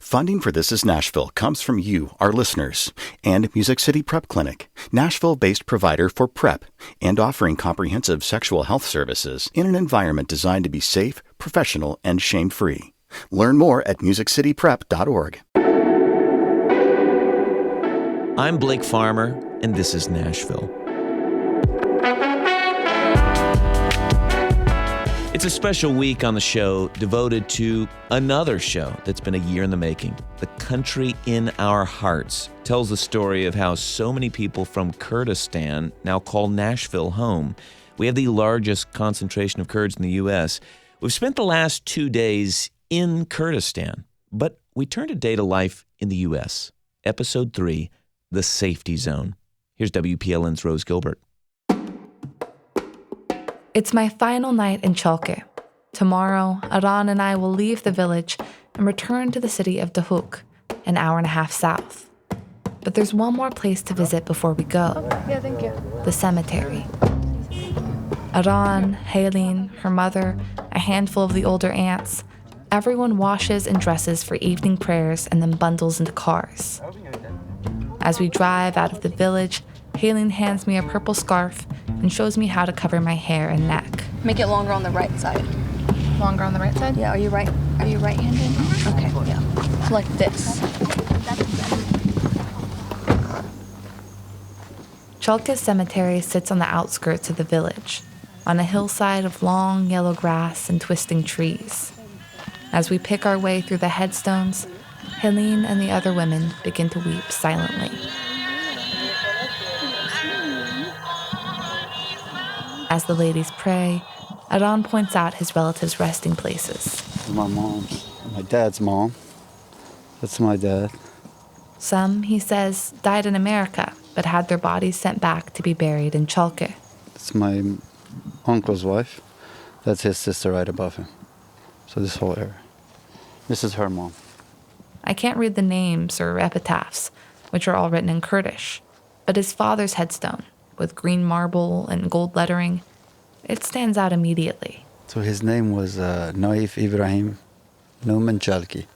Funding for This Is Nashville comes from you, our listeners, and Music City Prep Clinic, Nashville-based provider for PrEP and offering comprehensive sexual health services in an environment designed to be safe, professional, and shame-free. Learn more at musiccityprep.org. I'm Blake Farmer, and this is Nashville. It's a special week on the show devoted to another show that's been a year in the making. The Country in Our Hearts tells the story of how so many people from Kurdistan now call Nashville home. We have the largest concentration of Kurds in the U.S. We've spent the last 2 days in Kurdistan, but we turned a day to life in the U.S. Episode 3, The Safety Zone. Here's WPLN's Rose Gilbert. It's my final night in Chalke. Tomorrow, Aran and I will leave the village and return to the city of Dahuk, an hour and a half south. But there's one more place to visit before we go. Yeah, thank you. The cemetery. Aran, Haleen, her mother, a handful of the older aunts, everyone washes and dresses for evening prayers and then bundles into cars. As we drive out of the village, Haleen hands me a purple scarf and shows me how to cover my hair and neck. Make it longer on the right side. Longer on the right side? Yeah, are you right-handed? Okay, yeah. Like this. Chalke Cemetery sits on the outskirts of the village, on a hillside of long yellow grass and twisting trees. As we pick our way through the headstones, Helene and the other women begin to weep silently. As the ladies pray, Aran points out his relatives' resting places. My mom's, my dad's mom. That's my dad. Some, he says, died in America, but had their bodies sent back to be buried in Chalke. It's my uncle's wife. That's his sister right above him. So this whole area. This is her mom. I can't read the names or epitaphs, which are all written in Kurdish, but his father's headstone, with green marble and gold lettering, it stands out immediately. So his name was Naif Ibrahim Nouman Chalki,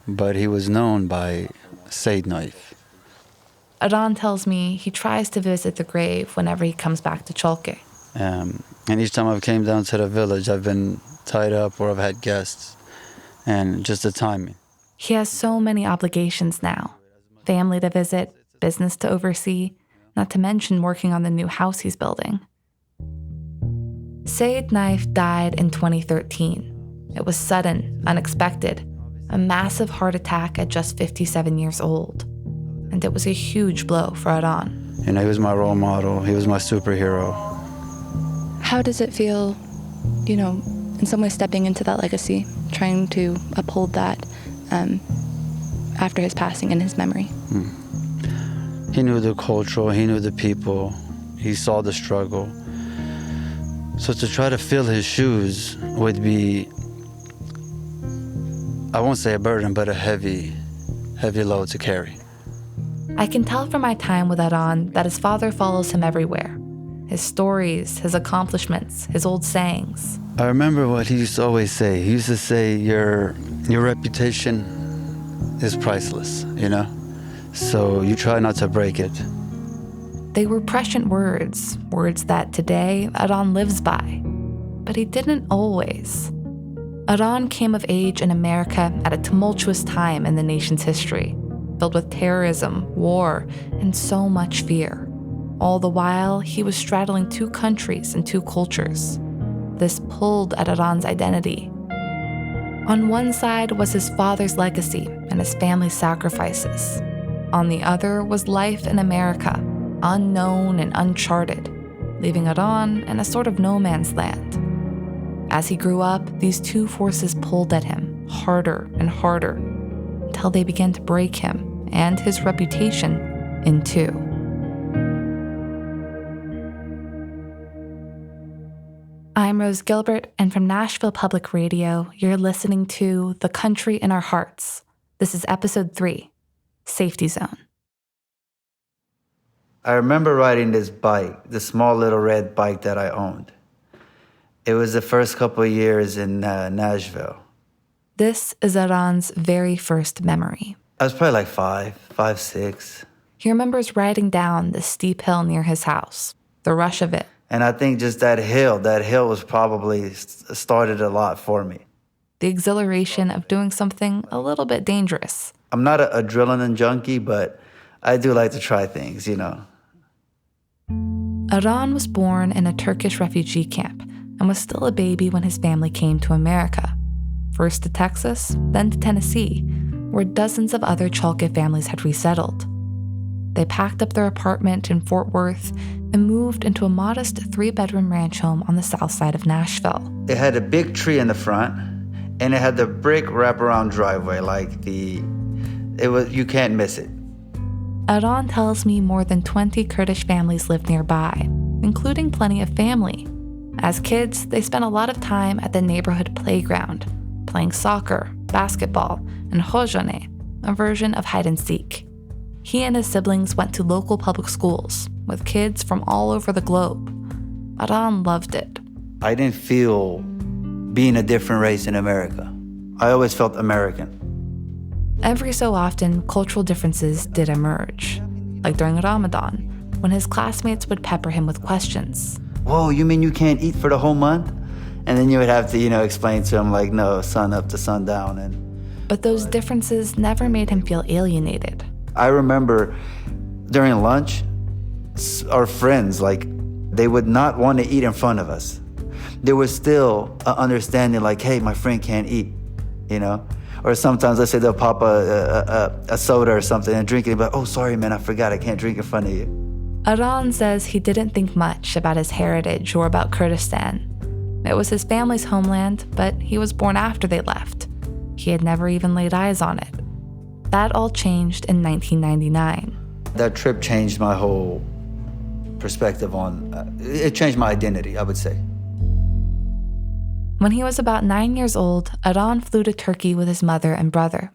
but he was known by Sayyid Naif. Aran tells me he tries to visit the grave whenever he comes back to Chalke. And each time I've came down to the village, I've been tied up or I've had guests, and just the timing. He has so many obligations now. Family to visit, business to oversee, not to mention working on the new house he's building. Sayyid Naif died in 2013. It was sudden, unexpected, a massive heart attack at just 57 years old. And it was a huge blow for Aran. You know, he was my role model. He was my superhero. How does it feel, in some way stepping into that legacy, trying to uphold that after his passing in his memory? He knew the culture, he knew the people, he saw the struggle. So to try to fill his shoes would be, I won't say a burden, but a heavy load to carry. I can tell from my time with Aran that his father follows him everywhere. His stories, his accomplishments, his old sayings. I remember what he used to always say. He used to say, your reputation is priceless, So you try not to break it. They were prescient words that today Aran lives by. But he didn't always. Aran came of age in America at a tumultuous time in the nation's history, filled with terrorism, war, and so much fear. All the while, he was straddling 2 countries and 2 cultures. This pulled at Aran's identity. On one side was his father's legacy and his family's sacrifices. On the other was life in America, unknown and uncharted, leaving Aran in a sort of no man's land. As he grew up, these 2 forces pulled at him harder and harder until they began to break him and his reputation in 2. I'm Rose Gilbert, and from Nashville Public Radio, you're listening to The Country in Our Hearts. This is Episode 3, Safety Zone. I remember riding this bike, the small little red bike that I owned. It was the first couple of years in Nashville. This is Aran's very first memory. I was probably like 5, 6. He remembers riding down the steep hill near his house, the rush of it. And I think just that hill was probably started a lot for me. The exhilaration of doing something a little bit dangerous. I'm not an adrenaline junkie, but I do like to try things, you know. Aran was born in a Turkish refugee camp and was still a baby when his family came to America. First to Texas, then to Tennessee, where dozens of other Chalke families had resettled. They packed up their apartment in Fort Worth and moved into a modest 3-bedroom ranch home on the south side of Nashville. It had a big tree in the front, and it had the brick wraparound driveway, you can't miss it. Aran tells me more than 20 Kurdish families lived nearby, including plenty of family. As kids, they spent a lot of time at the neighborhood playground, playing soccer, basketball, and hojane, a version of hide and seek. He and his siblings went to local public schools with kids from all over the globe. Aran loved it. I didn't feel being a different race in America. I always felt American. Every so often, cultural differences did emerge, like during Ramadan, when his classmates would pepper him with questions. Whoa, you mean you can't eat for the whole month? And then you would have to, explain to him, no, sun up to sundown. But those differences never made him feel alienated. I remember during lunch, our friends, they would not want to eat in front of us. There was still an understanding, hey, my friend can't eat, Or sometimes, let's say they'll pop a soda or something and drink it, but, oh, sorry, man, I forgot, I can't drink in front of you. Aran says he didn't think much about his heritage or about Kurdistan. It was his family's homeland, but he was born after they left. He had never even laid eyes on it. That all changed in 1999. That trip changed my whole perspective it changed my identity, I would say. When he was about 9 years old, Aran flew to Turkey with his mother and brother.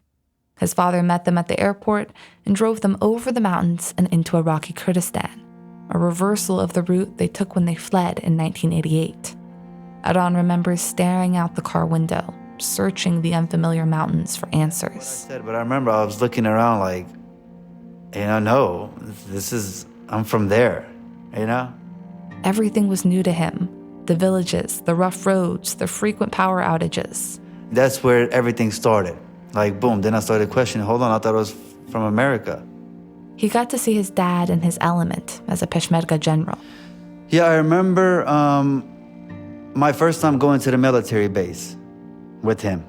His father met them at the airport and drove them over the mountains and into Iraqi Kurdistan, a reversal of the route they took when they fled in 1988. Aran remembers staring out the car window, searching the unfamiliar mountains for answers. But I remember I was looking around no, I'm from there, Everything was new to him. The villages, the rough roads, the frequent power outages. That's where everything started. Boom, then I started questioning, hold on, I thought it was from America. He got to see his dad in his element as a Peshmerga general. Yeah, I remember my first time going to the military base with him.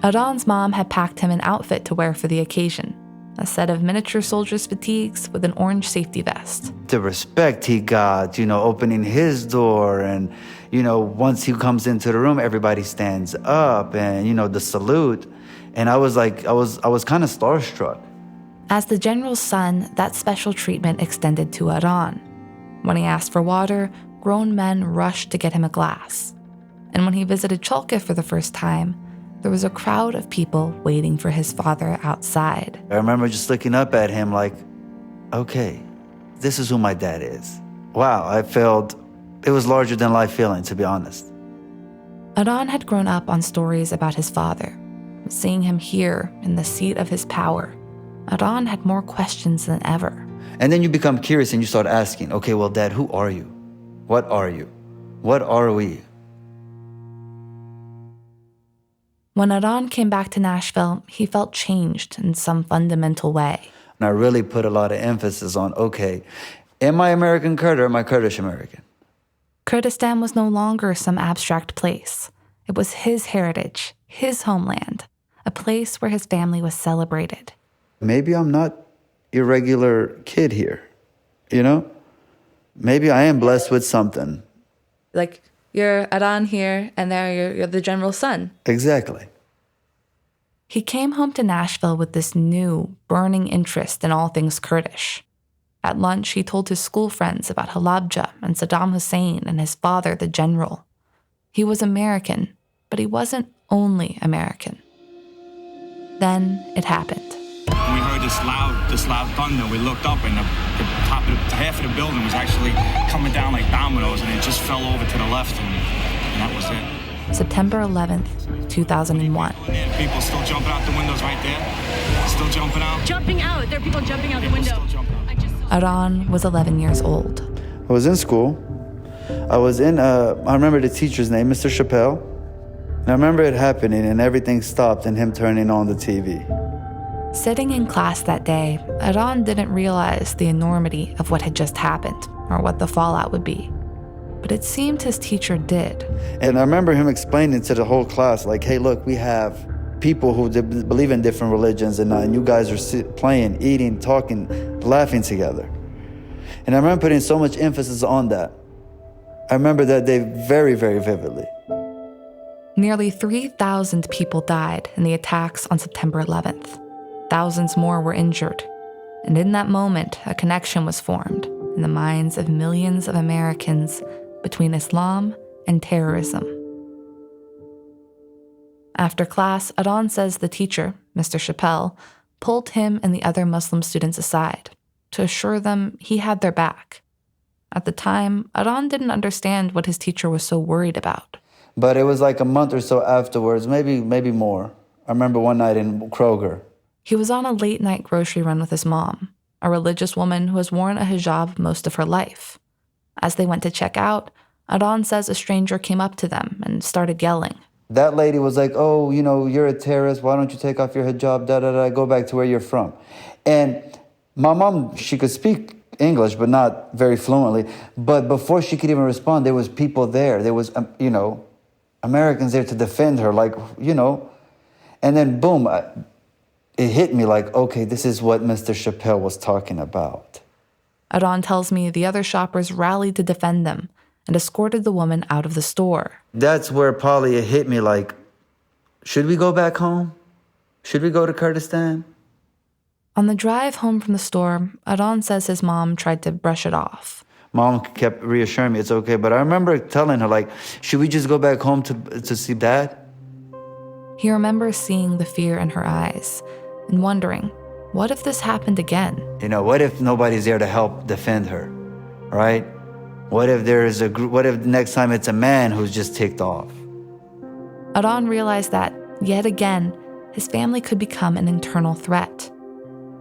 Aran's mom had packed him an outfit to wear for the occasion, a set of miniature soldier's fatigues with an orange safety vest. The respect he got, opening his door and, once he comes into the room, everybody stands up and, the salute. And I was kind of starstruck. As the general's son, that special treatment extended to Aran. When he asked for water, grown men rushed to get him a glass. And when he visited Chalke for the first time, there was a crowd of people waiting for his father outside. I remember just looking up at him okay, this is who my dad is. Wow, I felt it was larger than life feeling, to be honest. Aran had grown up on stories about his father. Seeing him here in the seat of his power, Aran had more questions than ever. And then you become curious and you start asking, okay, well, Dad, who are you? What are you? What are we? When Aran came back to Nashville, he felt changed in some fundamental way. And I really put a lot of emphasis on, okay, am I American Kurd or am I Kurdish-American? Kurdistan was no longer some abstract place. It was his heritage, his homeland, a place where his family was celebrated. Maybe I'm not your regular kid here, Maybe I am blessed with something. You're Aran here, and there you're the general's son. Exactly. He came home to Nashville with this new, burning interest in all things Kurdish. At lunch, he told his school friends about Halabja and Saddam Hussein and his father, the general. He was American, but he wasn't only American. Then it happened. We heard this loud thunder. We looked up, and half of the building was actually coming down like dominoes, and it just fell over to the left, and that was it. September 11th, 2001. People still jumping out the windows right there. Still jumping out. Jumping out. There are people jumping out the window. Adon was 11 years old. I was in school. I remember the teacher's name, Mr. Chappelle. And I remember it happening and everything stopped and him turning on the TV. Sitting in class that day, Adon didn't realize the enormity of what had just happened or what the fallout would be. But it seemed his teacher did. And I remember him explaining to the whole class, like, hey, look, we have people who believe in different religions and you guys are playing, eating, talking, laughing together. And I remember putting so much emphasis on that. I remember that day very, very vividly. Nearly 3,000 people died in the attacks on September 11th. Thousands more were injured. And in that moment, a connection was formed in the minds of millions of Americans between Islam and terrorism. After class, Adon says the teacher, Mr. Chappelle, pulled him and the other Muslim students aside to assure them he had their back. At the time, Adon didn't understand what his teacher was so worried about. But it was like a month or so afterwards, maybe more. I remember one night in Kroger. He was on a late-night grocery run with his mom, a religious woman who has worn a hijab most of her life. As they went to check out, Adon says a stranger came up to them and started yelling. That lady was like, oh, you're a terrorist. Why don't you take off your hijab? Go back to where you're from. And my mom, she could speak English, but not very fluently. But before she could even respond, there was people there. There was, Americans there to defend her, And then, boom, it hit me like, okay, this is what Mr. Chappelle was talking about. Adon tells me the other shoppers rallied to defend them and escorted the woman out of the store. That's where, Polly, it hit me like, should we go back home? Should we go to Kurdistan? On the drive home from the store, Adon says his mom tried to brush it off. Mom kept reassuring me it's okay, but I remember telling her, like, should we just go back home to see Dad? He remembers seeing the fear in her eyes and wondering, what if this happened again? What if nobody's there to help defend her, right? What if next time it's a man who's just ticked off? Adon realized that, yet again, his family could become an internal threat.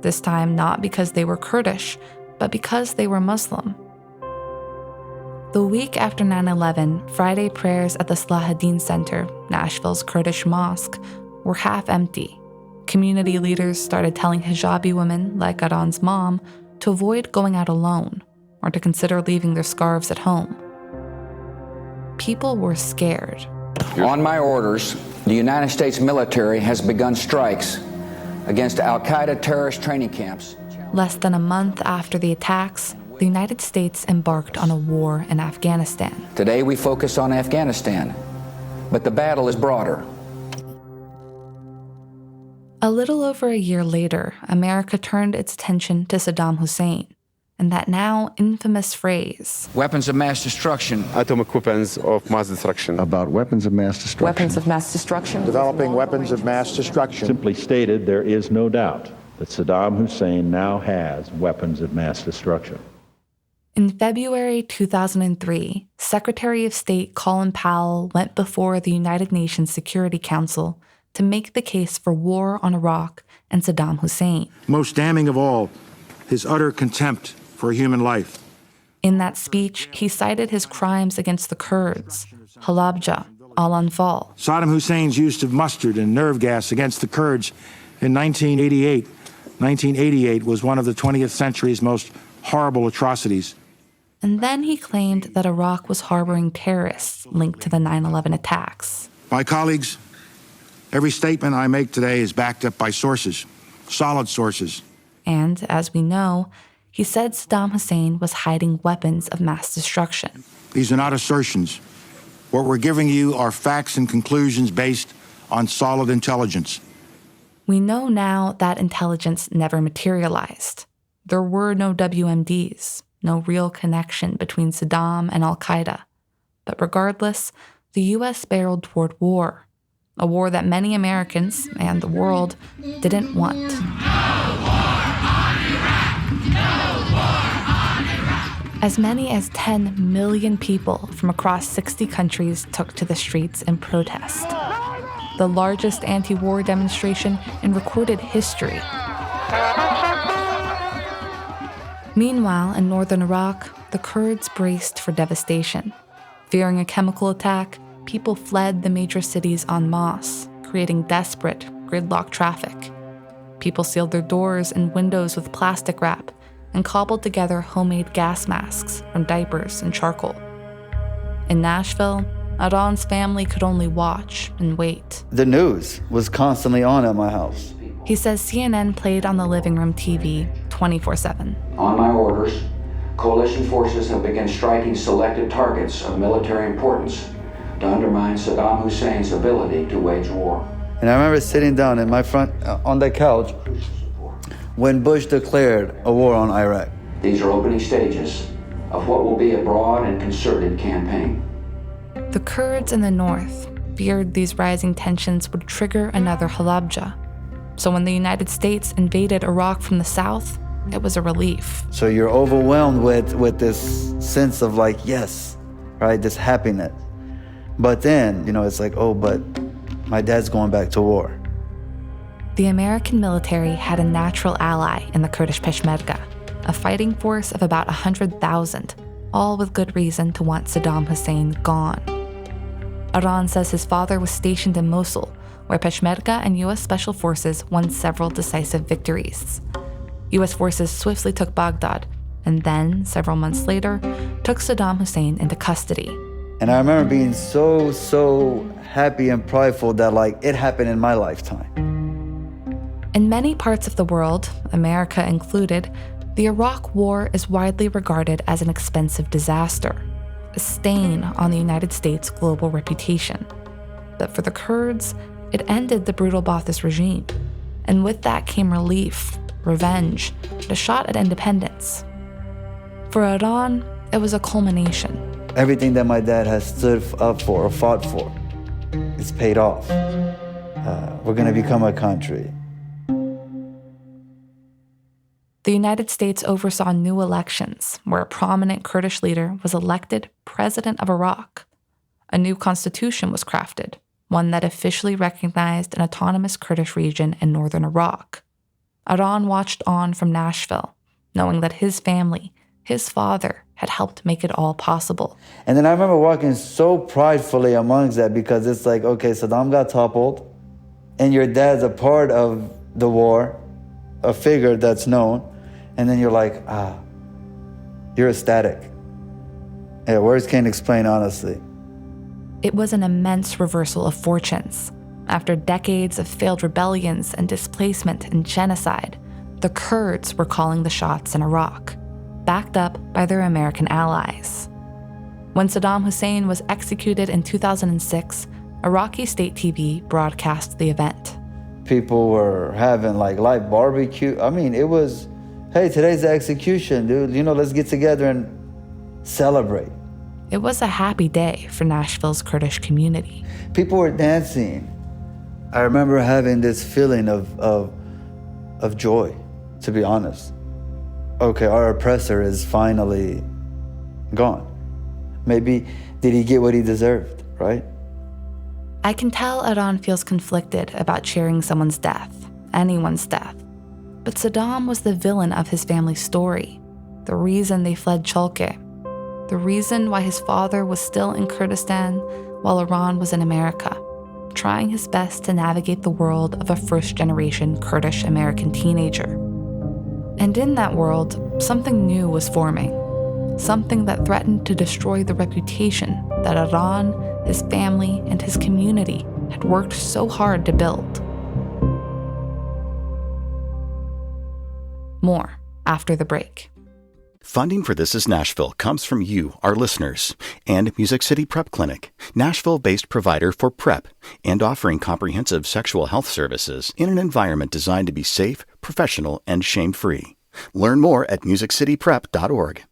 This time not because they were Kurdish, but because they were Muslim. The week after 9/11, Friday prayers at the Salahuddin Center, Nashville's Kurdish mosque, were half empty. Community leaders started telling hijabi women, like Adon's mom, to avoid going out alone or to consider leaving their scarves at home. People were scared. On my orders, the United States military has begun strikes against al-Qaeda terrorist training camps. Less than a month after the attacks, the United States embarked on a war in Afghanistan. Today we focus on Afghanistan, but the battle is broader. A little over a year later, America turned its attention to Saddam Hussein and that now infamous phrase, weapons of mass destruction. Atomic weapons of mass destruction. About weapons of mass destruction. Weapons of mass destruction. Developing weapons of mass destruction. Simply stated, there is no doubt that Saddam Hussein now has weapons of mass destruction. In February 2003, Secretary of State Colin Powell went before the United Nations Security Council to make the case for war on Iraq and Saddam Hussein. Most damning of all, his utter contempt for human life. In that speech, he cited his crimes against the Kurds, Halabja, Al-Anfal. Saddam Hussein's use of mustard and nerve gas against the Kurds in 1988. 1988 was one of the 20th century's most horrible atrocities. And then he claimed that Iraq was harboring terrorists linked to the 9/11 attacks. My colleagues, every statement I make today is backed up by sources, solid sources. And, as we know, he said Saddam Hussein was hiding weapons of mass destruction. These are not assertions. What we're giving you are facts and conclusions based on solid intelligence. We know now that intelligence never materialized. There were no WMDs, no real connection between Saddam and al-Qaeda. But regardless, the U.S. barreled toward war, a war that many Americans and the world didn't want. As many as 10 million people from across 60 countries took to the streets in protest. The largest anti-war demonstration in recorded history. Meanwhile, in northern Iraq, the Kurds braced for devastation. Fearing a chemical attack, people fled the major cities en masse, creating desperate, gridlocked traffic. People sealed their doors and windows with plastic wrap and cobbled together homemade gas masks from diapers and charcoal. In Nashville, Aron's family could only watch and wait. The news was constantly on at my house. He says CNN played on the living room TV 24/7. On my orders, coalition forces have begun striking selected targets of military importance to undermine Saddam Hussein's ability to wage war. And I remember sitting down in my front on the couch when Bush declared a war on Iraq. These are opening stages of what will be a broad and concerted campaign. The Kurds in the north feared these rising tensions would trigger another Halabja. So when the United States invaded Iraq from the south, it was a relief. So you're overwhelmed with this sense of like, yes, right, this happiness. But then, it's like, oh, but my dad's going back to war. The American military had a natural ally in the Kurdish Peshmerga, a fighting force of about 100,000, all with good reason to want Saddam Hussein gone. Aron says his father was stationed in Mosul, where Peshmerga and U.S. Special Forces won several decisive victories. U.S. forces swiftly took Baghdad, and then, several months later, took Saddam Hussein into custody. And I remember being so happy and prideful that, it happened in my lifetime. In many parts of the world, America included, the Iraq War is widely regarded as an expensive disaster, a stain on the United States' global reputation. But for the Kurds, it ended the brutal Ba'athist regime. And with that came relief, revenge, and a shot at independence. For Aron, it was a culmination. Everything that my dad has stood up for or fought for, it's paid off. We're going to become a country. The United States oversaw new elections where a prominent Kurdish leader was elected president of Iraq. A new constitution was crafted, one that officially recognized an autonomous Kurdish region in northern Iraq. Aron watched on from Nashville, knowing that his family, his father, had helped make it all possible. And then I remember walking so pridefully amongst that because it's like, okay, Saddam got toppled, and your dad's a part of the war, a figure that's known, and then you're like, you're ecstatic. Yeah, words can't explain, honestly. It was an immense reversal of fortunes. After decades of failed rebellions and displacement and genocide, the Kurds were calling the shots in Iraq, backed up by their American allies. When Saddam Hussein was executed in 2006, Iraqi state TV broadcast the event. People were having live barbecue. I mean, it was, hey, today's the execution, dude. Let's get together and celebrate. It was a happy day for Nashville's Kurdish community. People were dancing. I remember having this feeling of joy, to be honest. Okay, our oppressor is finally gone. Maybe did he get what he deserved, right? I can tell Aron feels conflicted about sharing someone's death, anyone's death. But Saddam was the villain of his family's story, the reason they fled Chalke, the reason why his father was still in Kurdistan while Aron was in America, trying his best to navigate the world of a first-generation Kurdish-American teenager. And in that world, something new was forming, something that threatened to destroy the reputation that Aron, his family, and his community had worked so hard to build. More after the break. Funding for This Is Nashville comes from you, our listeners, and Music City Prep Clinic, Nashville-based provider for PrEP and offering comprehensive sexual health services in an environment designed to be safe, professional, and shame-free. Learn more at musiccityprep.org.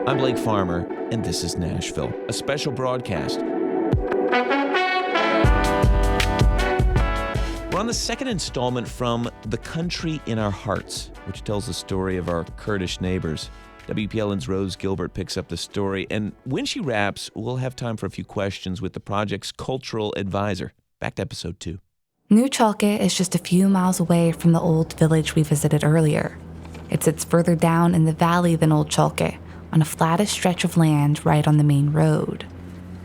I'm Blake Farmer, and this is Nashville, a special broadcast. We're on the second installment from The Country in Our Hearts, which tells the story of our Kurdish neighbors. WPLN's Rose Gilbert picks up the story, and when she wraps, we'll have time for a few questions with the project's cultural advisor. Back to episode 2. New Chalke is just a few miles away from the old village we visited earlier. It sits further down in the valley than Old Chalke, on a flattish stretch of land right on the main road.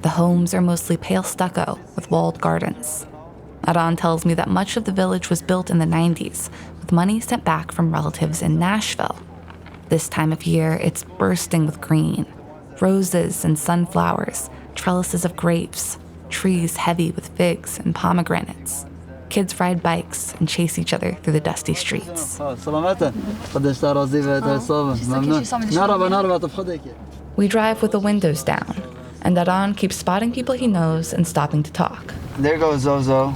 The homes are mostly pale stucco with walled gardens. Adon tells me that much of the village was built in the 90s with money sent back from relatives in Nashville. This time of year, it's bursting with green. Roses and sunflowers, trellises of grapes, trees heavy with figs and pomegranates. Kids ride bikes and chase each other through the dusty streets. We drive with the windows down, and Adon keeps spotting people he knows and stopping to talk. There goes Zozo.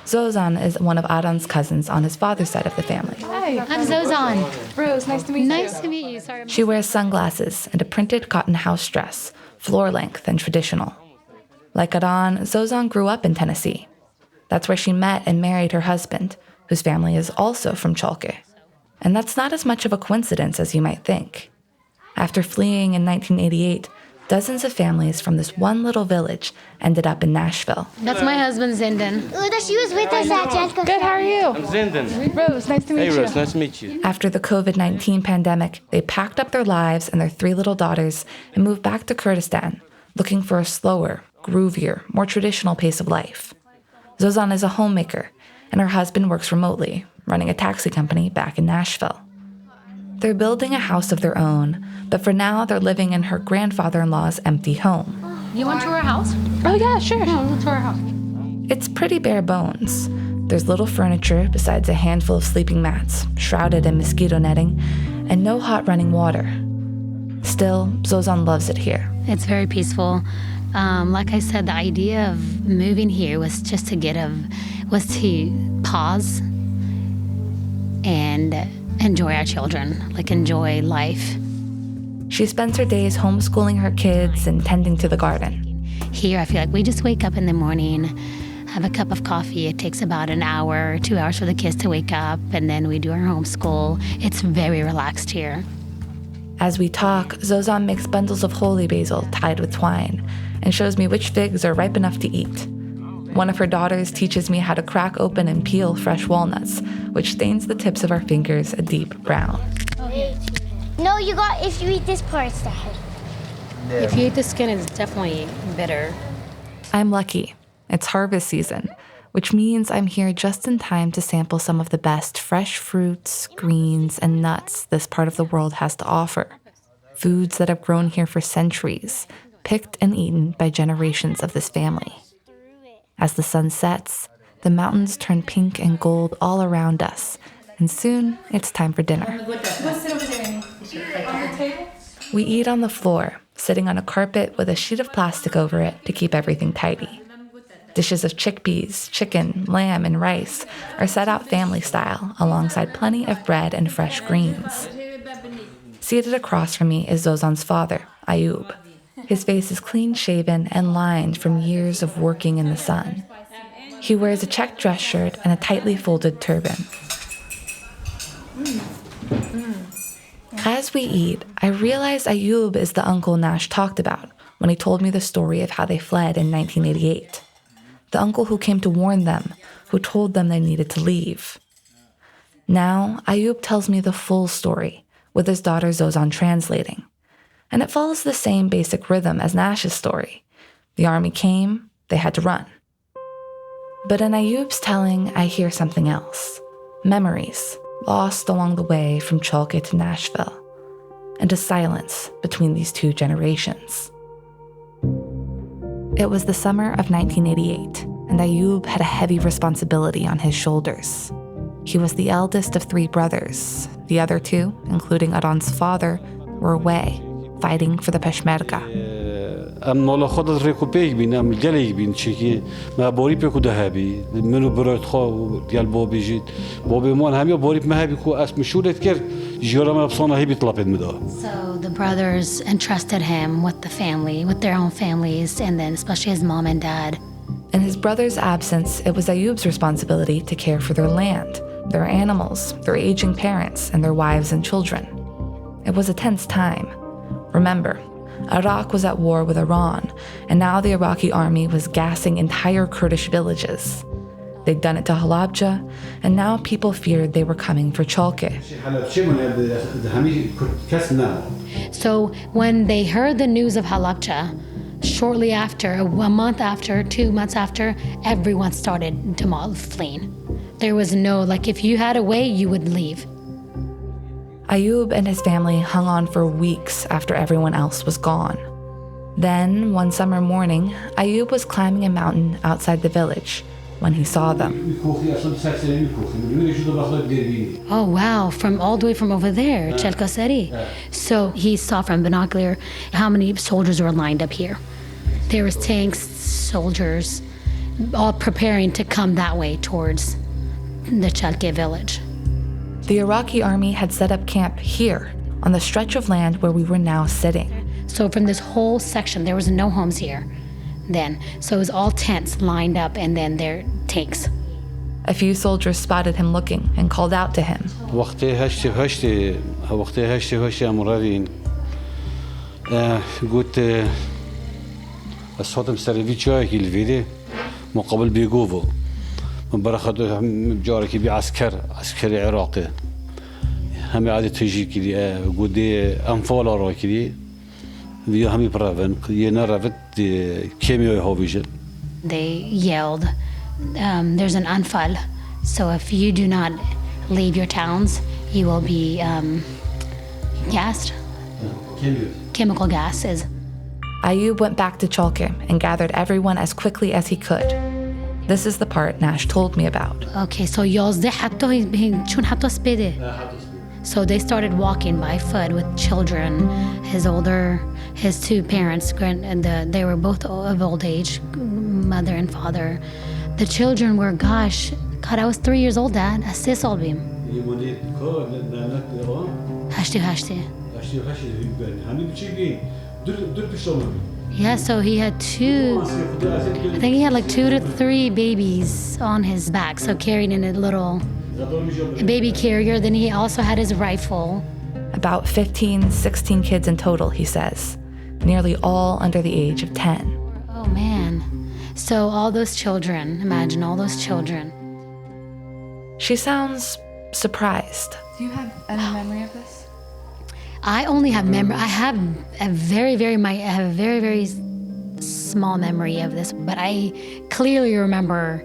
Zozan is one of Adon's cousins on his father's side of the family. Hi, I'm Zozan. Rose, nice to meet you. Nice to meet you. Sorry. She wears sunglasses and a printed cotton house dress, floor-length and traditional. Like Adon, Zozan grew up in Tennessee. That's where she met and married her husband, whose family is also from Chalke. And that's not as much of a coincidence as you might think. After fleeing in 1988, dozens of families from this one little village ended up in Nashville. That's my husband, Zindan. She was with us at Jessica. Good, how are you? I'm Zindan. Rose, nice to meet you. Hey, Rose, nice to meet you. After the COVID-19 pandemic, they packed up their lives and their 3 little daughters and moved back to Kurdistan, looking for a slower, groovier, more traditional pace of life. Zozan is a homemaker, and her husband works remotely, running a taxi company back in Nashville. They're building a house of their own, but for now they're living in her grandfather-in-law's empty home. You want to tour our house? Oh, yeah, sure. No, we'll tour our house. It's pretty bare bones. There's little furniture besides a handful of sleeping mats, shrouded in mosquito netting, and no hot running water. Still, Zozan loves it here. It's very peaceful. Like I said, the idea of moving here was just was to pause and enjoy our children, like enjoy life. She spends her days homeschooling her kids and tending to the garden. Here, I feel like we just wake up in the morning, have a cup of coffee. It takes about an hour, 2 hours for the kids to wake up, and then we do our homeschool. It's very relaxed here. As we talk, Zozan makes bundles of holy basil tied with twine and shows me which figs are ripe enough to eat. One of her daughters teaches me how to crack open and peel fresh walnuts, which stains the tips of our fingers a deep brown. No, if you eat this part, it's that. If you eat the skin, it's definitely bitter. I'm lucky. It's harvest season, which means I'm here just in time to sample some of the best fresh fruits, greens, and nuts this part of the world has to offer. Foods that have grown here for centuries, picked and eaten by generations of this family. As the sun sets, the mountains turn pink and gold all around us, and soon it's time for dinner. We eat on the floor, sitting on a carpet with a sheet of plastic over it to keep everything tidy. Dishes of chickpeas, chicken, lamb, and rice are set out family style alongside plenty of bread and fresh greens. Seated across from me is Zozan's father, Ayub. His face is clean-shaven and lined from years of working in the sun. He wears a checked dress shirt and a tightly folded turban. As we eat, I realize Ayub is the uncle Nash talked about when he told me the story of how they fled in 1988. The uncle who came to warn them, who told them they needed to leave. Now, Ayub tells me the full story, with his daughter Zozan translating. And it follows the same basic rhythm as Nash's story. The army came, they had to run. But in Ayub's telling, I hear something else. Memories, lost along the way from Chalke to Nashville, and a silence between these 2 generations. It was the summer of 1988, and Ayub had a heavy responsibility on his shoulders. He was the eldest of 3 brothers. The other 2, including Adon's father, were away, fighting for the Peshmerga. So the brothers entrusted him with the family, with their own families, and then especially his mom and dad. In his brother's absence, it was Ayub's responsibility to care for their land, their animals, their aging parents, and their wives and children. It was a tense time. Remember, Iraq was at war with Iran, and now the Iraqi army was gassing entire Kurdish villages. They'd done it to Halabja, and now people feared they were coming for Chalke. So when they heard the news of Halabja, shortly after, a month after, 2 months after, everyone started fleeing. There was no, if you had a way, you would leave. Ayub and his family hung on for weeks after everyone else was gone. Then, one summer morning, Ayub was climbing a mountain outside the village when he saw them. Oh wow, all the way from over there, Chelkaseri. So he saw from binocular how many soldiers were lined up here. There was tanks, soldiers, all preparing to come that way towards the Chalke village. The Iraqi army had set up camp here, on the stretch of land where we were now sitting. So from this whole section, there was no homes here then. So it was all tents lined up and then their tanks. A few soldiers spotted him looking and called out to him. جارك بعسكر عراقي هم عادي تجي كذي قدي أنفال راكدي ويا همي برافن ينرفت كيمياء هوفيجن. They yelled, there's an anfal, so if you do not leave your towns, you will be gassed. Chemical gases. Ayub went back to Chalke and gathered everyone as quickly as he could. This is the part Nash told me about. Okay, so so they started walking by foot with children. His two parents, and they were both of old age, mother and father. The children were, God, I was 3 years old, Dad. Assis albim. Hashti. Yeah, so he had I think he had 2 to 3 babies on his back, so carried in a little baby carrier. Then he also had his rifle. About 15, 16 kids in total, he says, nearly all under the age of 10. Oh man. So all those children, imagine all those children. She sounds surprised. Do you have any memory of this? I only have memory. I have a very, very small memory of this, but I clearly remember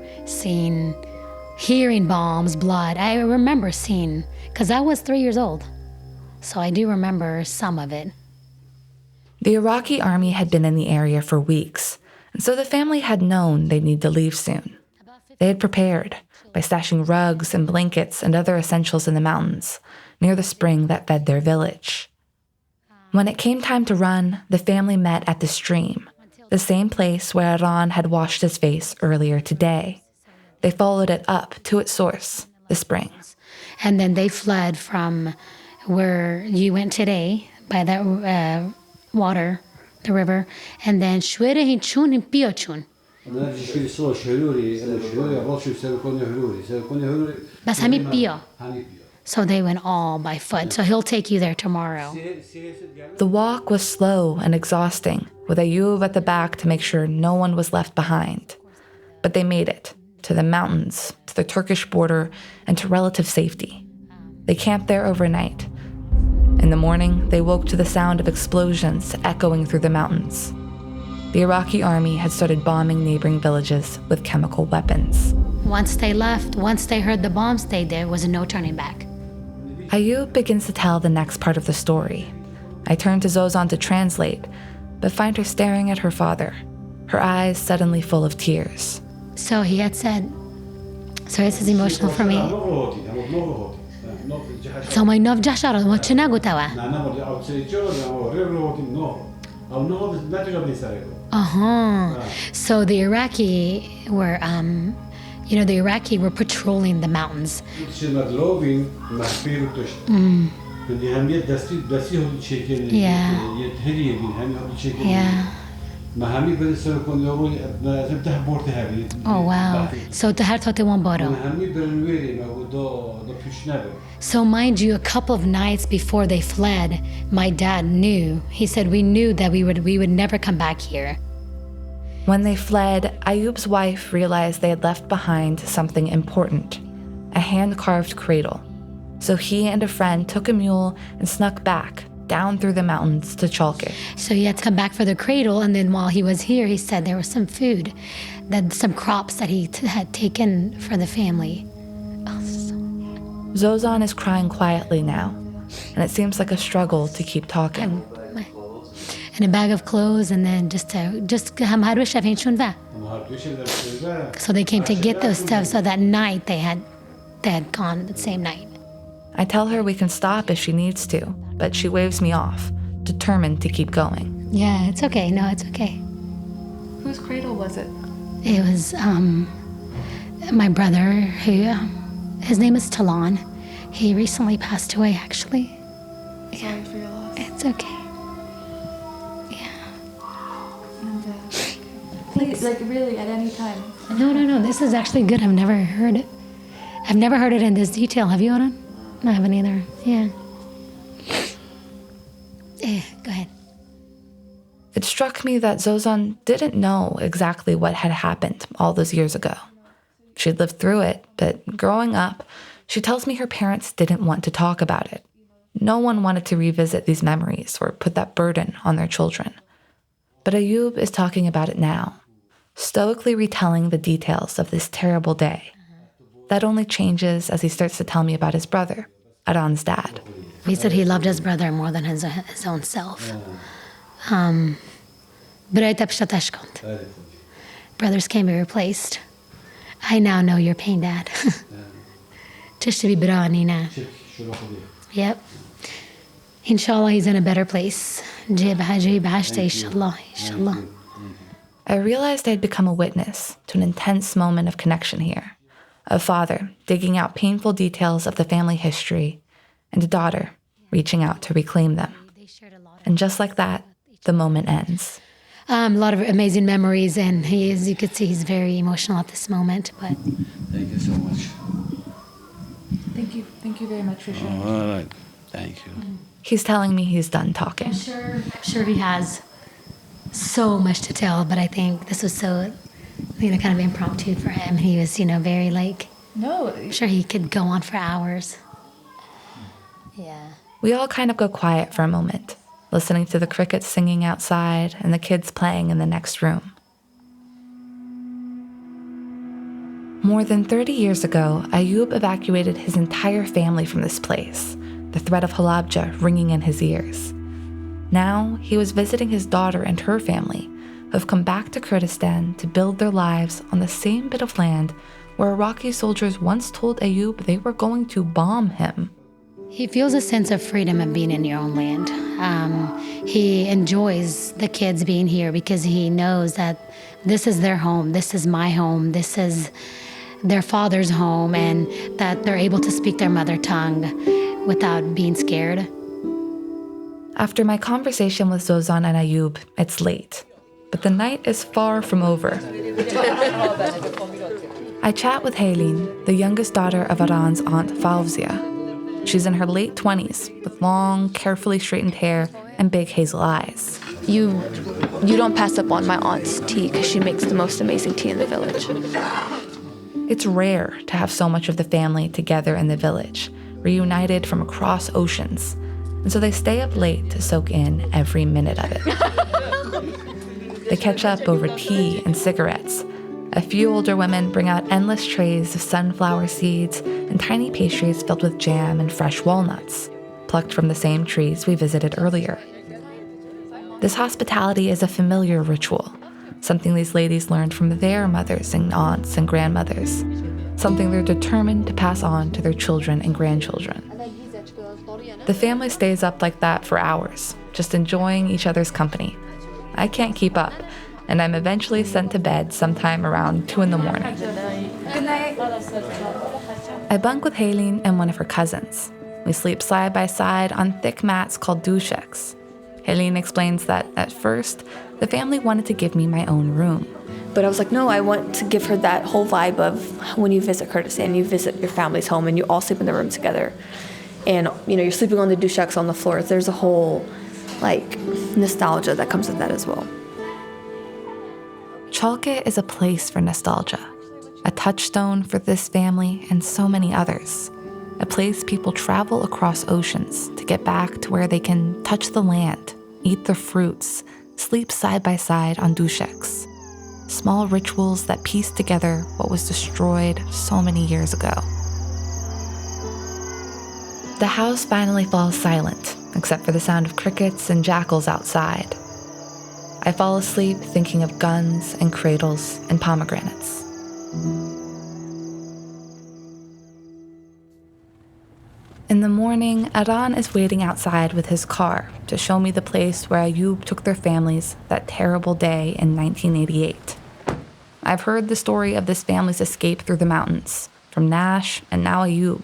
hearing bombs, blood. I remember seeing, because I was 3 years old, so I do remember some of it. The Iraqi army had been in the area for weeks, and so the family had known they'd need to leave soon. They had prepared by stashing rugs and blankets and other essentials in the mountains, near the spring that fed their village. When it came time to run, the family met at the stream, the same place where Iran had washed his face earlier today. They followed it up to its source, the spring. And then they fled from where you went today, by that water, the river, and then So they went all by foot. So he'll take you there tomorrow. The walk was slow and exhausting, with Ayub at the back to make sure no one was left behind. But they made it, to the mountains, to the Turkish border, and to relative safety. They camped there overnight. In the morning, they woke to the sound of explosions echoing through the mountains. The Iraqi army had started bombing neighboring villages with chemical weapons. Once they left, once they heard the bombs, there was no turning back. Ayub begins to tell the next part of the story. I turn to Zozan to translate, but find her staring at her father, her eyes suddenly full of tears. So he had said, so this is emotional for me. So my nov jashara, what chinagutawa? So the Iraqi were patrolling the mountains. Oh, wow. So the heart thought one bottle. So mind you, a couple of nights before they fled, my dad knew. He said, we knew that we would never come back here. When they fled, Ayub's wife realized they had left behind something important, a hand-carved cradle. So he and a friend took a mule and snuck back down through the mountains to Chalke. So he had to come back for the cradle, and then while he was here, he said there was some food, some crops that he had taken for the family. Zozan is crying quietly now, and it seems like a struggle to keep talking. And a bag of clothes, and then so they came to get those stuff. So that night they had gone the same night. I tell her we can stop if she needs to, but she waves me off, determined to keep going. Yeah, it's okay. No, it's okay. Whose cradle was it? It was my brother, who his name is Talon. He recently passed away, actually. Sorry for your loss. It's okay. Please, really, at any time. No. This is actually good. I've never heard it. I've never heard it in this detail. Have you, Oran? No, I haven't either. Yeah. Go ahead. It struck me that Zozan didn't know exactly what had happened all those years ago. She'd lived through it, but growing up, she tells me her parents didn't want to talk about it. No one wanted to revisit these memories or put that burden on their children. But Ayub is talking about it now, stoically retelling the details of this terrible day. That only changes as he starts to tell me about his brother, Aran's dad. He said he loved his brother more than his own self. Brothers can be replaced. I now know your pain, Dad. Just to be brani. Yep. Inshallah, he's in a better place. Inshallah. I realized I'd become a witness to an intense moment of connection here. A father digging out painful details of the family history, and a daughter reaching out to reclaim them. And just like that, the moment ends. A lot of amazing memories, and you could see, he's very emotional at this moment. But thank you so much. Thank you very much for sharing. All right, thank you. He's telling me he's done talking. I'm sure he has so much to tell, but I think this was so, kind of impromptu for him. He was, very No. I'm sure he could go on for hours. Yeah. We all kind of go quiet for a moment, listening to the crickets singing outside and the kids playing in the next room. More than 30 years ago, Ayub evacuated his entire family from this place, the threat of Halabja ringing in his ears. Now, he was visiting his daughter and her family, who have come back to Kurdistan to build their lives on the same bit of land where Iraqi soldiers once told Ayub they were going to bomb him. He feels a sense of freedom of being in your own land. He enjoys the kids being here because he knows that this is their home, this is my home, this is their father's home, and that they're able to speak their mother tongue without being scared. After my conversation with Zozan and Ayub, it's late, but the night is far from over. I chat with Helin, the youngest daughter of Aran's aunt Fauzia. She's in her late 20s, with long, carefully straightened hair and big hazel eyes. You don't pass up on my aunt's tea because she makes the most amazing tea in the village. It's rare to have so much of the family together in the village, reunited from across oceans, and so they stay up late to soak in every minute of it. They catch up over tea and cigarettes. A few older women bring out endless trays of sunflower seeds and tiny pastries filled with jam and fresh walnuts, plucked from the same trees we visited earlier. This hospitality is a familiar ritual, something these ladies learned from their mothers and aunts and grandmothers, something they're determined to pass on to their children and grandchildren. The family stays up like that for hours, just enjoying each other's company. I can't keep up, and I'm eventually sent to bed sometime around 2 a.m. Good night. I bunk with Helin and one of her cousins. We sleep side by side on thick mats called dusheks. Helin explains that at first, The family wanted to give me my own room. But I was like, no, I want to give her that whole vibe of when you visit Kurdistan, you visit your family's home and you all sleep in the room together. And, you're sleeping on the dushaks on the floors. There's a whole, nostalgia that comes with that as well. Chalke is a place for nostalgia, a touchstone for this family and so many others. A place people travel across oceans to get back to where they can touch the land, eat the fruits, sleep side by side on dushaks. Small rituals that piece together what was destroyed so many years ago. The house finally falls silent, except for the sound of crickets and jackals outside. I fall asleep thinking of guns and cradles and pomegranates. In the morning, Aran is waiting outside with his car to show me the place where Ayub took their families that terrible day in 1988. I've heard the story of this family's escape through the mountains, from Nash and now Ayub.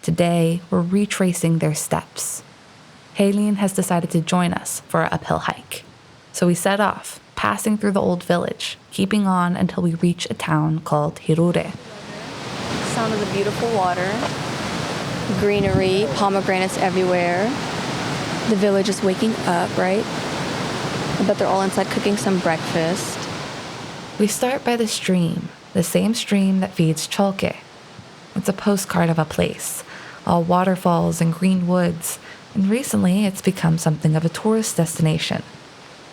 Today, we're retracing their steps. Haleen has decided to join us for our uphill hike. So we set off, passing through the old village, keeping on until we reach a town called Hirure. Sound of the beautiful water, greenery, pomegranates everywhere. The village is waking up, right? I bet they're all inside cooking some breakfast. We start by the stream, the same stream that feeds Chalke. It's a postcard of a place, all waterfalls and green woods, and recently it's become something of a tourist destination.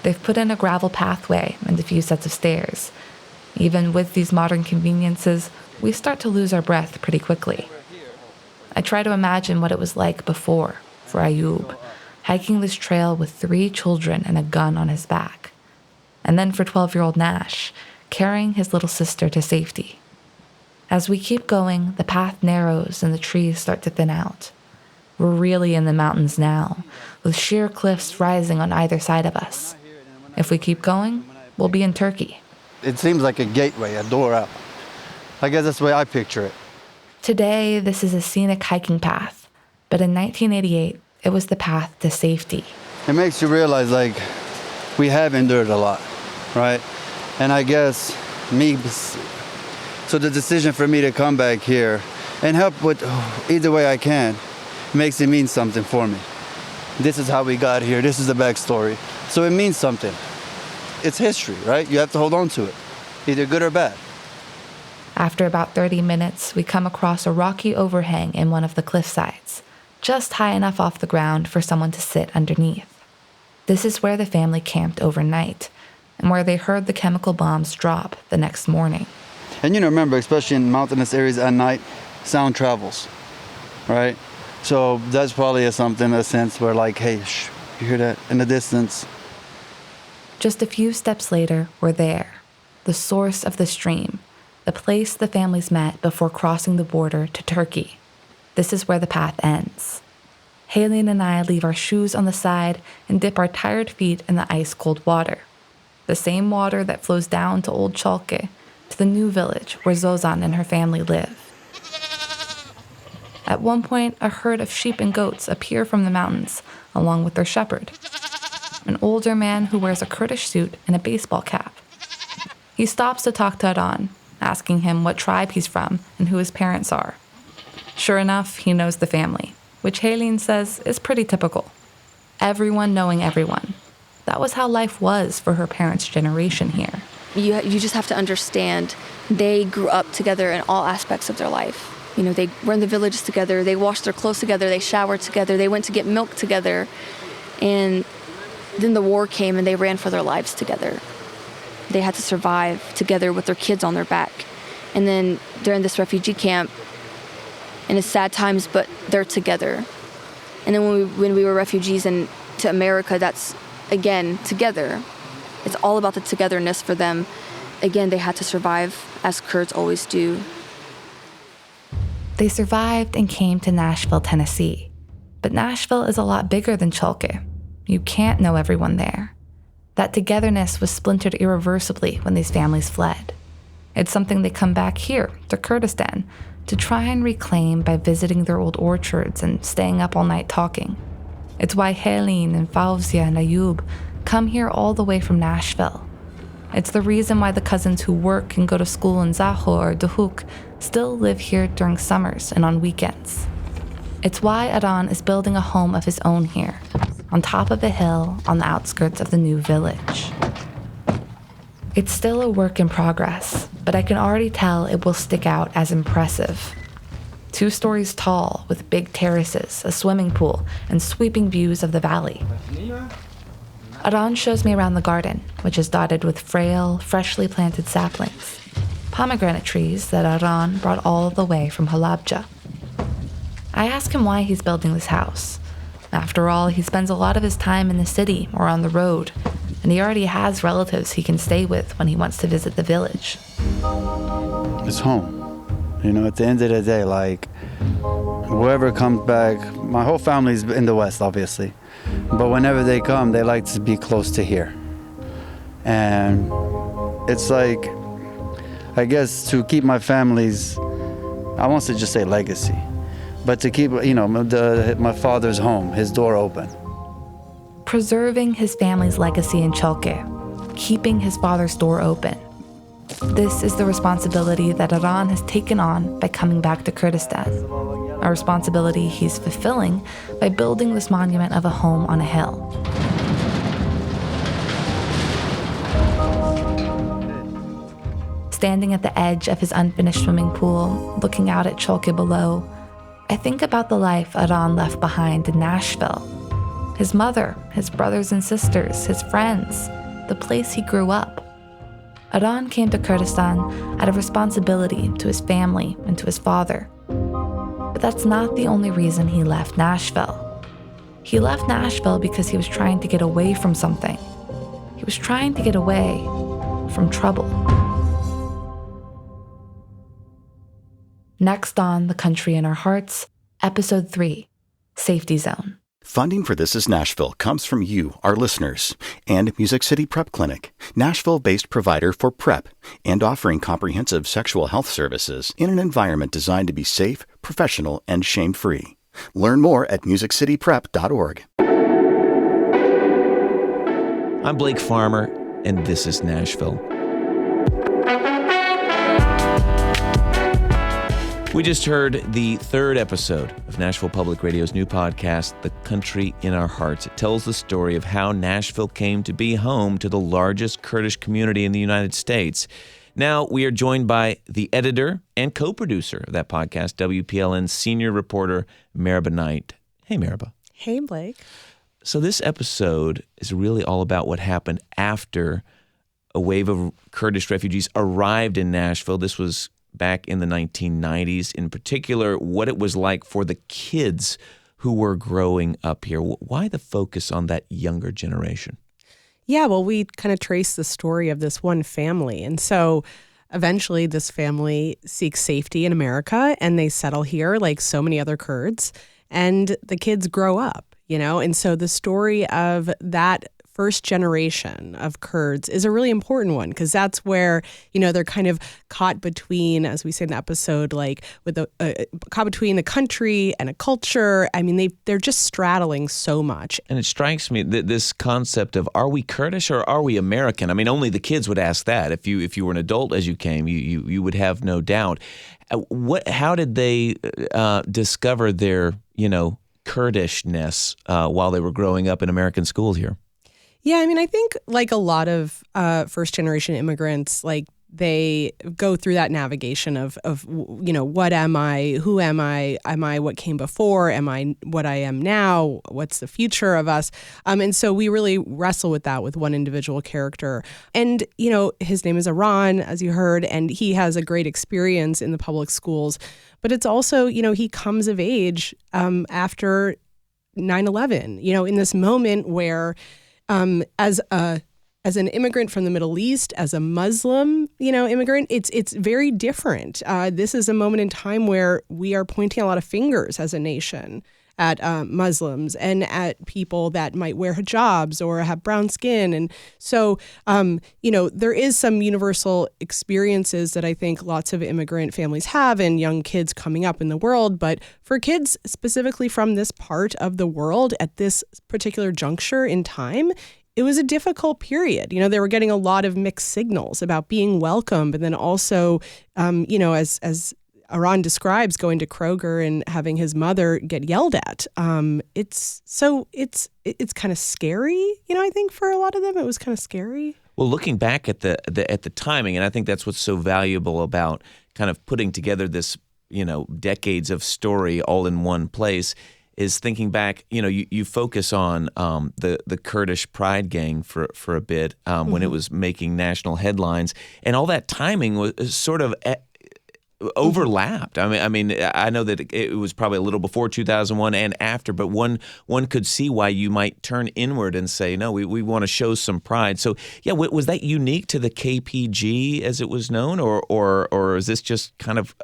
They've put in a gravel pathway and a few sets of stairs. Even with these modern conveniences, we start to lose our breath pretty quickly. I try to imagine what it was like before for Ayub, hiking this trail with 3 children and a gun on his back. And then for 12-year-old Nash, carrying his little sister to safety. As we keep going, the path narrows and the trees start to thin out. We're really in the mountains now, with sheer cliffs rising on either side of us. If we keep going, we'll be in Turkey. It seems like a gateway, a door out. I guess that's the way I picture it. Today, this is a scenic hiking path, but in 1988, it was the path to safety. It makes you realize, we have endured a lot, right? And I guess so the decision for me to come back here and help with either way I can makes it mean something for me. This is how we got here. This is the backstory. So it means something. It's history, right? You have to hold on to it, either good or bad. After about 30 minutes, we come across a rocky overhang in one of the cliff sides, just high enough off the ground for someone to sit underneath. This is where the family camped overnight, and where they heard the chemical bombs drop the next morning. And remember, especially in mountainous areas at night, sound travels, right? So that's probably a sense where hey, shh, you hear that in the distance? Just a few steps later, we're there, the source of the stream, the place the families met before crossing the border to Turkey. This is where the path ends. Haleen and I leave our shoes on the side and dip our tired feet in the ice-cold water. The same water that flows down to Old Chalke, to the new village where Zozan and her family live. At one point, a herd of sheep and goats appear from the mountains, along with their shepherd, an older man who wears a Kurdish suit and a baseball cap. He stops to talk to Aran, asking him what tribe he's from and who his parents are. Sure enough, he knows the family, which Haleen says is pretty typical. Everyone knowing everyone. That was how life was for her parents' generation here. You just have to understand they grew up together in all aspects of their life. They were in the villages together, they washed their clothes together, they showered together, they went to get milk together. And then the war came and they ran for their lives together. They had to survive together with their kids on their back. And then they're in this refugee camp, and it's sad times, but they're together. And then when we were refugees to America, that's, again, together. It's all about the togetherness for them. Again, they had to survive, as Kurds always do. They survived and came to Nashville, Tennessee. But Nashville is a lot bigger than Chalke. You can't know everyone there. That togetherness was splintered irreversibly when these families fled. It's something they come back here, to Kurdistan, to try and reclaim by visiting their old orchards and staying up all night talking. It's why Haleen and Fawzia and Ayub come here all the way from Nashville. It's the reason why the cousins who work and go to school in Zaho or Duhok still live here during summers and on weekends. It's why Aran is building a home of his own here, on top of a hill on the outskirts of the new village. It's still a work in progress, but I can already tell it will stick out as impressive. 2 stories tall, with big terraces, a swimming pool, and sweeping views of the valley. Aran shows me around the garden, which is dotted with frail, freshly planted saplings, pomegranate trees that Aran brought all the way from Halabja. I ask him why he's building this house. After all, he spends a lot of his time in the city or on the road, and he already has relatives he can stay with when he wants to visit the village. It's home. You know, at the end of the day, like, whoever comes back, my whole family's in the West, obviously. But whenever they come, they like to be close to here. And it's like, I guess to keep my family's, I won't say just say legacy, but to keep, you know, my father's home, his door open. Preserving his family's legacy in Chalke, keeping his father's door open. This is the responsibility that Aran has taken on by coming back to Kurdistan, a responsibility he's fulfilling by building this monument of a home on a hill. Standing at the edge of his unfinished swimming pool, looking out at Chalke below, I think about the life Aran left behind in Nashville. His mother, his brothers and sisters, his friends, the place he grew up. Aran came to Kurdistan out of responsibility to his family and to his father. But that's not the only reason he left Nashville. He left Nashville because he was trying to get away from something. He was trying to get away from trouble. Next on The Country in Our Hearts, Episode 3, Safety Zone. Funding for This Is Nashville comes from you, our listeners, and Music City Prep Clinic, Nashville-based provider for PrEP and offering comprehensive sexual health services in an environment designed to be safe, professional, and shame-free. Learn more at musiccityprep.org. I'm Blake Farmer, and this is Nashville. We just heard the 3rd episode of Nashville Public Radio's new podcast, The Country in Our Hearts. It tells the story of how Nashville came to be home to the largest Kurdish community in the United States. Now, we are joined by the editor and co-producer of that podcast, WPLN's senior reporter, Meraba Knight. Hey, Meraba. Hey, Blake. So this episode is really all about what happened after a wave of Kurdish refugees arrived in Nashville. This was back in the 1990s, in particular, what it was like for the kids who were growing up here. Why the focus on that younger generation? Yeah, well, we kind of trace the story of this one family. And so eventually this family seeks safety in America and they settle here like so many other Kurds. And the kids grow up, you know? And so the story of that first generation of Kurds is a really important one because that's where, you know, they're kind of caught between, as we say in the episode, like with caught between a country and a culture. I mean, they're just straddling so much. And it strikes me that this concept of are we Kurdish or are we American? I mean, only the kids would ask that. If you were an adult as you came, you would have no doubt. How did they discover their, you know, Kurdishness while they were growing up in American schools here? Yeah, I mean, I think like a lot of first-generation immigrants, like they go through that navigation of you know, what am I? Who am I? Am I what came before? Am I what I am now? What's the future of us? And so we really wrestle with that with one individual character. And, you know, his name is Aran, as you heard, and he has a great experience in the public schools. But it's also, you know, he comes of age after 9/11, you know, in this moment where as an immigrant from the Middle East, as a Muslim, you know, immigrant, it's very different. This is a moment in time where we are pointing a lot of fingers as a nation at Muslims and at people that might wear hijabs or have brown skin. And so, you know, there is some universal experiences that I think lots of immigrant families have and young kids coming up in the world. But for kids specifically from this part of the world at this particular juncture in time, it was a difficult period. You know, they were getting a lot of mixed signals about being welcome, but then also, you know, as Aran describes, going to Kroger and having his mother get yelled at. It's kind of scary. You know, I think for a lot of them, it was kind of scary. Well, looking back at the timing, and I think that's what's so valuable about kind of putting together this, you know, decades of story all in one place, is thinking back. You know, you focus on the Kurdish Pride Gang for a bit when it was making national headlines, and all that timing was sort of overlapped. I mean, I know that it was probably a little before 2001 and after, but one could see why you might turn inward and say, no, we want to show some pride. So, yeah, was that unique to the KPG as it was known, or is this just kind of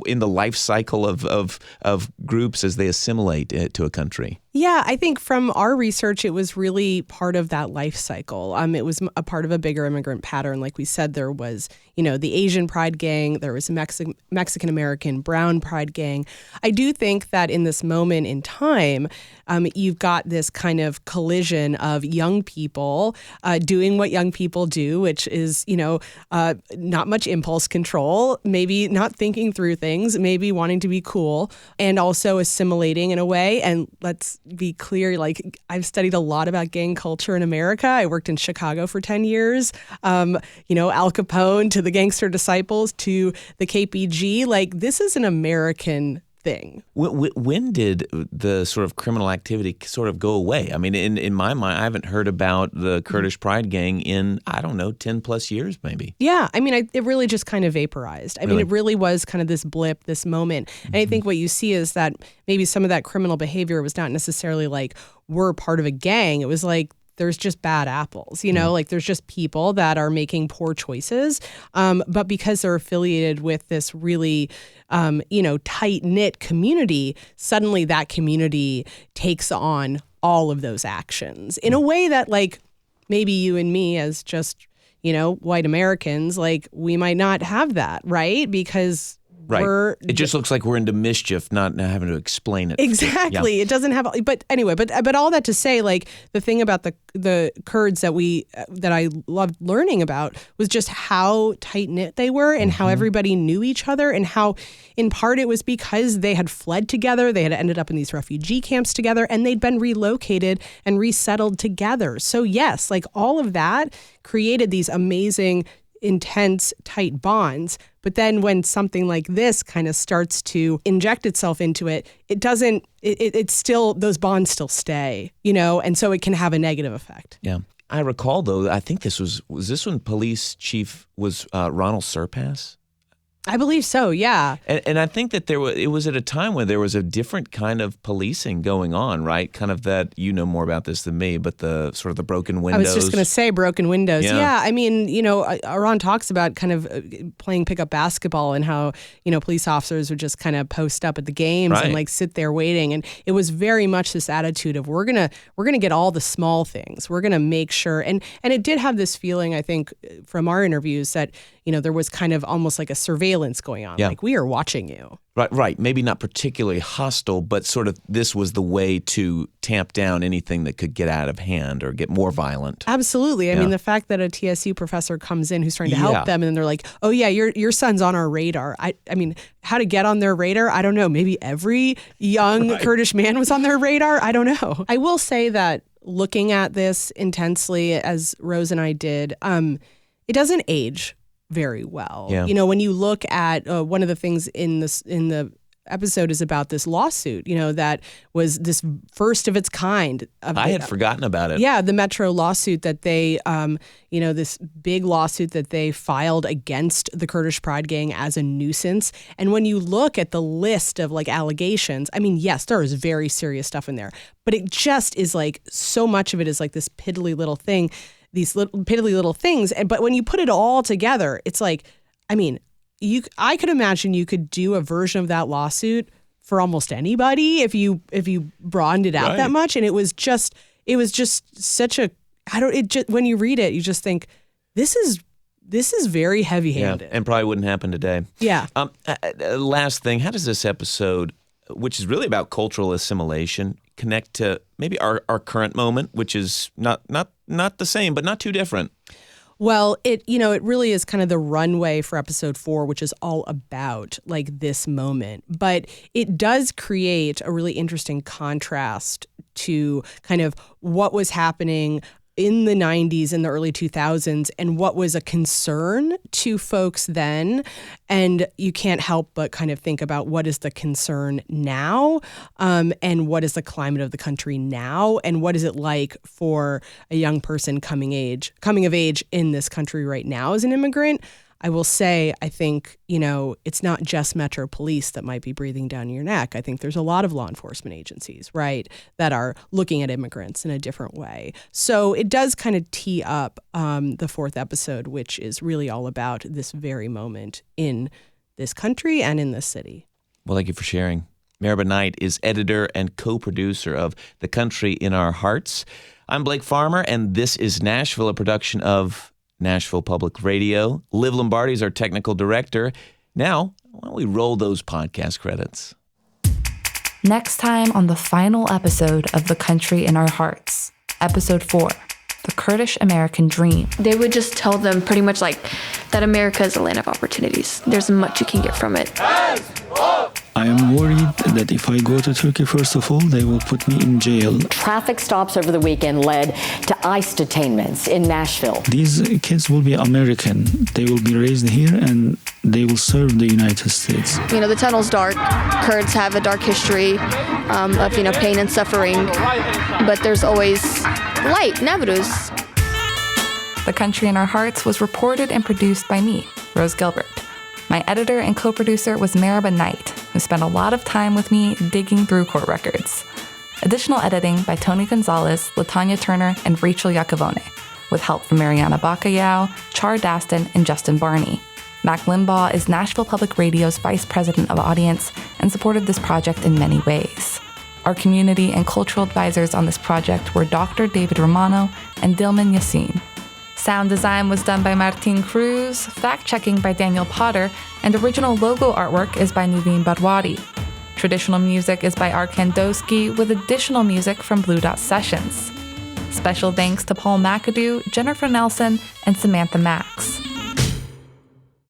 in the life cycle of groups as they assimilate to a country? Yeah, I think from our research, it was really part of that life cycle. It was a part of a bigger immigrant pattern. Like we said, there was, you know, the Asian Pride Gang, there was a Mexican-American Brown Pride Gang. I do think that in this moment in time, you've got this kind of collision of young people doing what young people do, which is, you know, not much impulse control, maybe not thinking through things, maybe wanting to be cool, and also assimilating in a way. And let's be clear, like, I've studied a lot about gang culture in America. I worked in Chicago for 10 years. You know, Al Capone to the Gangster Disciples to the KPG. Like, this is an American thing. When did the sort of criminal activity sort of go away? I mean, in my mind, I haven't heard about the Kurdish Pride Gang in, I don't know, 10 plus years maybe. Yeah. I mean, it really just kind of vaporized. I mean, it really was kind of this blip, this moment. And I think what you see is that maybe some of that criminal behavior was not necessarily like, we're part of a gang. It was like, there's just bad apples, you know, like there's just people that are making poor choices. But because they're affiliated with this really, you know, tight-knit community, suddenly that community takes on all of those actions in a way that, like, maybe you and me as just, you know, white Americans, like, we might not have that, right? Because it just looks like we're into mischief, not having to explain it. Exactly. Yeah. It doesn't have, but anyway, but all that to say, like, the thing about the Kurds that I loved learning about was just how tight knit they were and how everybody knew each other, and how in part it was because they had fled together, they had ended up in these refugee camps together, and they'd been relocated and resettled together. So yes, like, all of that created these amazing, intense, tight bonds. But then when something like this kind of starts to inject itself into it, it's still, those bonds still stay, you know, and so it can have a negative effect. Yeah. I recall, though, I think this was this when police chief was Ronald Surpass? I believe so, yeah. And I think that it was at a time when there was a different kind of policing going on, right? Kind of that, you know more about this than me, but the sort of the broken windows. I was just going to say broken windows. Yeah, I mean, you know, Aran talks about kind of playing pickup basketball and how, you know, police officers would just kind of post up at the games and like sit there waiting. And it was very much this attitude of we're gonna get all the small things. We're gonna make sure, and it did have this feeling, I think, from our interviews that, you know, there was kind of almost like a surveillance going on. Like, we are watching you. Right. Maybe not particularly hostile, but sort of this was the way to tamp down anything that could get out of hand or get more violent. Absolutely. I mean, the fact that a TSU professor comes in who's trying to help them, and then they're like, oh yeah, your son's on our radar. I mean, how to get on their radar? I don't know. Maybe every young Kurdish man was on their radar? I don't know. I will say that looking at this intensely, as Rose and I did, it doesn't age very well. Yeah. You know, when you look at one of the things in the episode is about this lawsuit, you know, that was this first of its kind. I had forgotten about it. Yeah, the Metro lawsuit that they, you know, this big lawsuit that they filed against the Kurdish Pride Gang as a nuisance. And when you look at the list of like allegations, I mean, yes, there is very serious stuff in there, but it just is like, so much of it is like this piddly little thing. These piddly little things. But when you put it all together, it's like, I mean, I could imagine you could do a version of that lawsuit for almost anybody if you broadened it out that much. And it was just such a, when you read it, you just think, this is very heavy-handed. Yeah, and probably wouldn't happen today. Yeah. Last thing, how does this episode, which is really about cultural assimilation, connect to maybe our current moment, which is not the same, but not too different. Well, it really is kind of the runway for episode 4, which is all about like this moment. But it does create a really interesting contrast to kind of what was happening in the 90s and the early 2000s and what was a concern to folks then. And you can't help but kind of think about what is the concern now, and what is the climate of the country now, and what is it like for a young person coming of age in this country right now as an immigrant. I will say, I think, it's not just Metro Police that might be breathing down your neck. I think there's a lot of law enforcement agencies, right, that are looking at immigrants in a different way. So it does kind of tee up the 4th episode, which is really all about this very moment in this country and in this city. Well, thank you for sharing. Meribah Knight is editor and co-producer of The Country in Our Hearts. I'm Blake Farmer, and this is Nashville, a production of Nashville Public Radio. Liv Lombardi is our technical director. Now, why don't we roll those podcast credits? Next time on the final episode of The Country in Our Hearts, episode 4, The Kurdish-American Dream. They would just tell them pretty much like that America is a land of opportunities. There's much you can get from it. I am worried that if I go to Turkey, first of all, they will put me in jail. Traffic stops over the weekend led to ICE detainments in Nashville. These kids will be American. They will be raised here and they will serve the United States. The tunnel's dark. Kurds have a dark history of, pain and suffering. But there's always light, Navarus. The Country in Our Hearts was reported and produced by me, Rose Gilbert. My editor and co-producer was Meribah Knight, who spent a lot of time with me digging through court records. Additional editing by Tony Gonzalez, LaTanya Turner, and Rachel Iacovone, with help from Mariana Bacallao, Char Daston, and Justin Barney. Mac Limbaugh is Nashville Public Radio's Vice President of Audience and supported this project in many ways. Our community and cultural advisors on this project were Dr. David Romano and Dilman Yassin. Sound design was done by Martin Cruz, fact-checking by Daniel Potter, and original logo artwork is by Nuveen Badwadi. Traditional music is by Arkan Doski, with additional music from Blue Dot Sessions. Special thanks to Paul McAdoo, Jennifer Nelson, and Samantha Max.